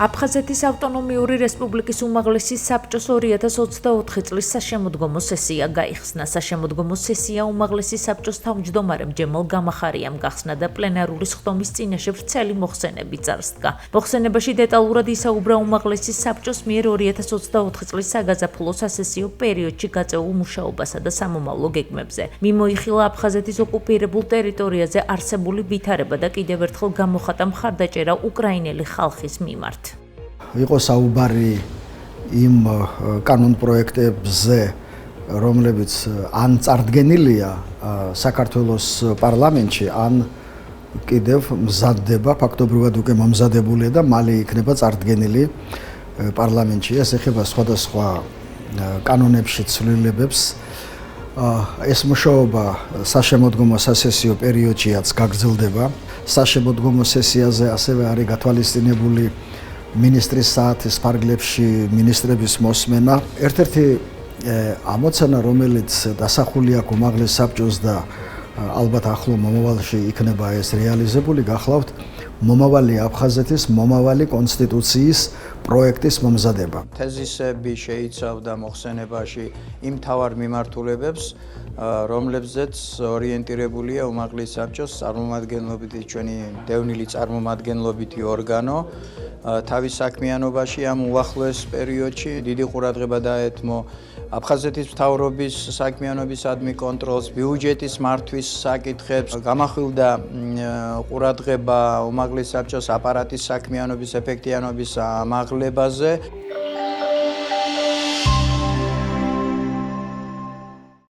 აფხაზეთის ავტონომიური რესპუბლიკის უმაღლესი საბჭოს 2024 წლის საშემოდგომო სესია გაიხსნა. საშემოდგომო სესია უმაღლესი საბჭოს თავმჯდომარემ ჯემალ გამახარიამ გახსნა და პლენარული სხდომის წინაშე ვრცელი მოხსენები წარსდგა. მოხსენებაში დეტალურად ისაუბრა უმაღლესი საბჭოს მიერ 2024 წლის საგაზაფხულო სასესიო პერიოდში გაწეულ მუშაობასა და სამომავლო გეგმებზე. მიმოიხილა აფხაზეთის ოკუპირებულ ტერიტორიაზე არსებული ვითარება და კიდევ ერთხელ გამოხატა მხარდაჭერა უკრაინელი ხალხის მიმართ. იყო საუბარი იმ კანონპროექტებზე, რომლებიც ან წარდგენილია საქართველოს პარლამენტში, ან კიდევ მზადდება, ფაქტობრივად უკვე მომზადებულია და მალე იქნება წარდგენილი პარლამენტში. ეს ეხება სხვადასხვა კანონებში ცვლილებებს. ეს მუშაობა საშემოდგომო სასესიო პერიოდშიაც გაგრძელდება. საშემოდგომო სესიაზე ასევე არის გათვალისწინებული მინისტრის საათის ფარგლებში მინისტრების მოსმენა. ერთ-ერთი ამოცანა, რომელიც დასახული აქვს უმაღლეს საბჭოს და ალბათ ახლო მომავალში იქნება ეს რეალიზებული, გახლავთ მომავალი აფხაზეთის მომავალი კონსტიტუციის პროექტის მომზადება. თეზისები შეიცავდა მოხსენებაში იმ მთავარ მიმართულებებს, რომლებზეც ორიენტირებულია უმაღლეს საბჭოს წარმომადგენლობითი ჩვენი დევნილი წარმომადგენლობითი ორგანო. თავის საქმიანობაში ამ უახლოეს პერიოდში დიდი ყურადღება დაეთმო აფხაზეთის მთავრობის საქმიანობისადმი კონტროლს, ბიუჯეტის მართვის საკითხებს, გამახვილდა ყურადღება უმაღლეს საბჭოს აპარატის საქმიანობის ეფექტიანობის ამაღლებაზე.